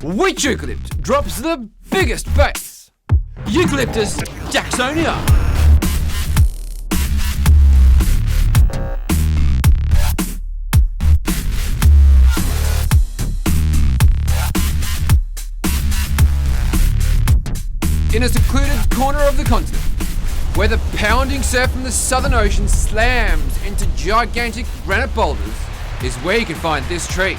Which eucalypt drops the biggest bass? Eucalyptus jacksonia. In a secluded corner of the continent, where the pounding surf from the Southern Ocean slams into gigantic granite boulders, is where you can find this tree.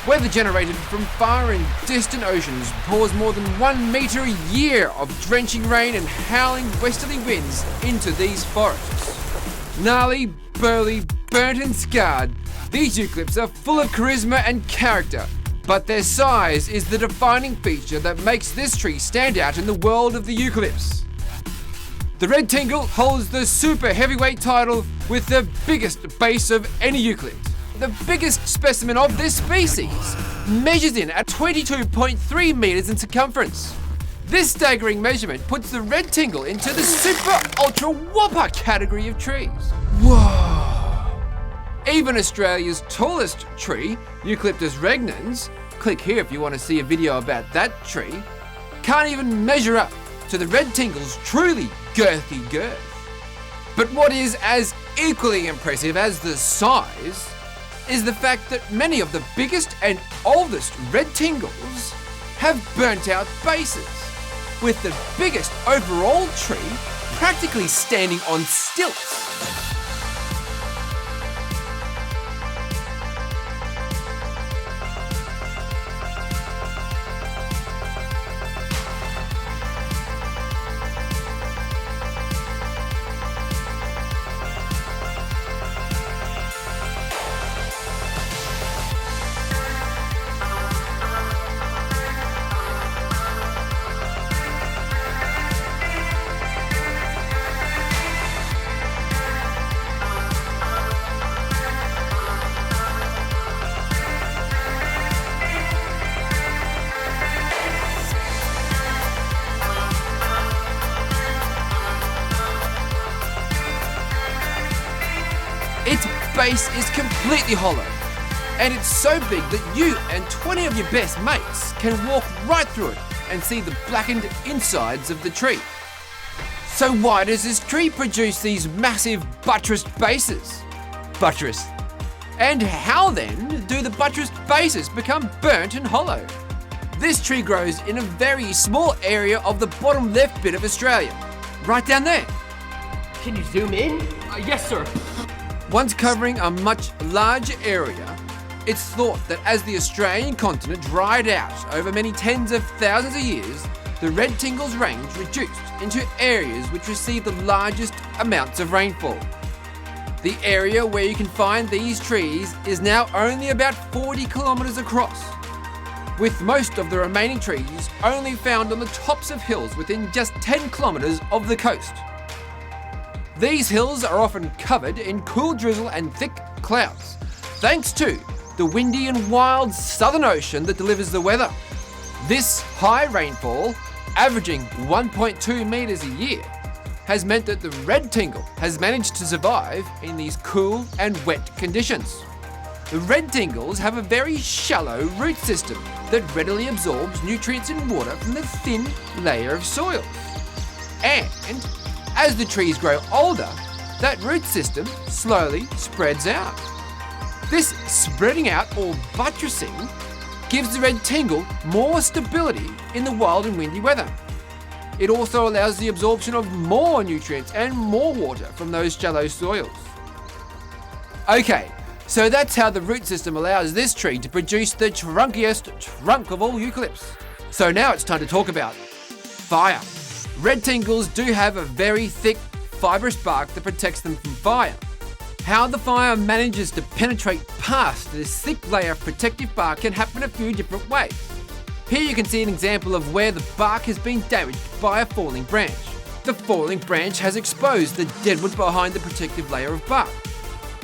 Weather generated from far and distant oceans pours more than 1 metre a year of drenching rain and howling westerly winds into these forests. Gnarly, burly, burnt and scarred, these eucalypts are full of charisma and character, but their size is the defining feature that makes this tree stand out in the world of the eucalypts. The Red Tingle holds the super heavyweight title with the biggest base of any eucalypt. The biggest specimen of this species measures in at 22.3 metres in circumference. This staggering measurement puts the Red Tingle into the super ultra whopper category of trees. Whoa! Even Australia's tallest tree, Eucalyptus regnans, click here if you want to see a video about that tree, can't even measure up to the Red Tingle's truly girthy girth. But what is as equally impressive as the size is the fact that many of the biggest and oldest Red Tingles have burnt out bases, with the biggest overall tree practically standing on stilts. Its base is completely hollow, and it's so big that you and 20 of your best mates can walk right through it and see the blackened insides of the tree. So why does this tree produce these massive buttressed bases? Buttress. And how then do the buttressed bases become burnt and hollow? This tree grows in a very small area of the bottom left bit of Australia, right down there. Can you zoom in? Yes, sir. Once covering a much larger area, it's thought that as the Australian continent dried out over many tens of thousands of years, the Red Tingle's range reduced into areas which receive the largest amounts of rainfall. The area where you can find these trees is now only about 40 kilometres across, with most of the remaining trees only found on the tops of hills within just 10 kilometres of the coast. These hills are often covered in cool drizzle and thick clouds, thanks to the windy and wild Southern Ocean that delivers the weather. This high rainfall, averaging 1.2 metres a year, has meant that the Red Tingle has managed to survive in these cool and wet conditions. The Red Tingles have a very shallow root system that readily absorbs nutrients and water from the thin layer of soil. And as the trees grow older, that root system slowly spreads out. This spreading out, or buttressing, gives the Red Tingle more stability in the wild and windy weather. It also allows the absorption of more nutrients and more water from those shallow soils. Okay, so that's how the root system allows this tree to produce the trunkiest trunk of all eucalypts. So now it's time to talk about fire. Red Tingles do have a very thick, fibrous bark that protects them from fire. How the fire manages to penetrate past this thick layer of protective bark can happen a few different ways. Here you can see an example of where the bark has been damaged by a falling branch. The falling branch has exposed the deadwood behind the protective layer of bark.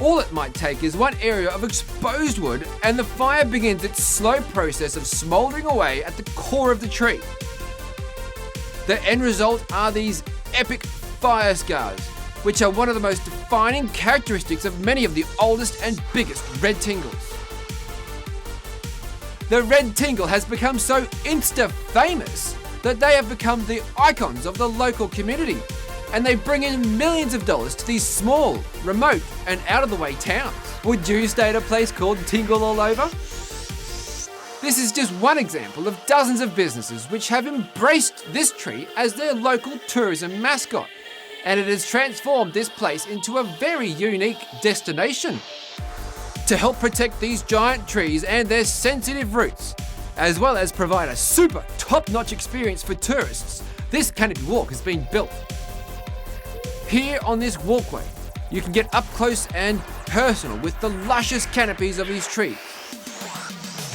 All it might take is one area of exposed wood and the fire begins its slow process of smouldering away at the core of the tree. The end result are these epic fire scars, which are one of the most defining characteristics of many of the oldest and biggest Red Tingles. The Red Tingle has become so insta-famous that they have become the icons of the local community, and they bring in millions of dollars to these small, remote and out-of-the-way towns. Would you stay at a place called Tingle all over? This is just one example of dozens of businesses which have embraced this tree as their local tourism mascot, and it has transformed this place into a very unique destination. To help protect these giant trees and their sensitive roots, as well as provide a super top-notch experience for tourists, this canopy walk has been built. Here on this walkway, you can get up close and personal with the luscious canopies of these trees.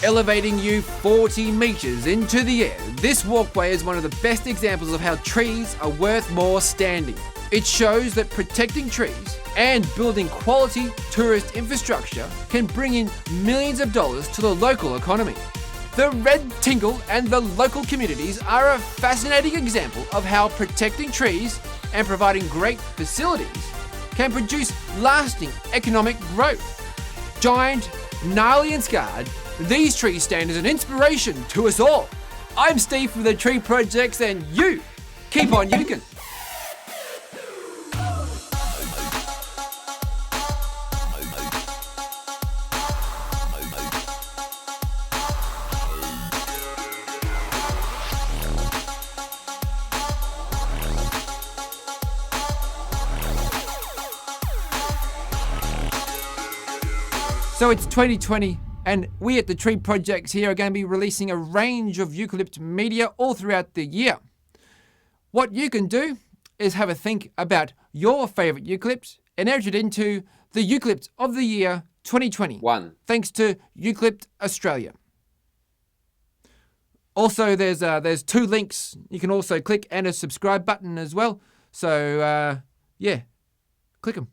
Elevating you 40 metres into the air, this walkway is one of the best examples of how trees are worth more standing. It shows that protecting trees and building quality tourist infrastructure can bring in millions of dollars to the local economy. The Red Tingle and the local communities are a fascinating example of how protecting trees and providing great facilities can produce lasting economic growth. Giant, gnarly and scarred, these trees stand as an inspiration to us all. I'm Steve from the Tree Projects, and you keep on eucalypting. So it's 2020, and we at the Tree Projects here are going to be releasing a range of eucalypt media all throughout the year. What you can do is have a think about your favourite eucalypts and enter it into the Eucalypt of the Year 2020. Thanks to Eucalypt Australia. Also, there's 2 links. You can also click and a subscribe button as well. So, yeah, click them.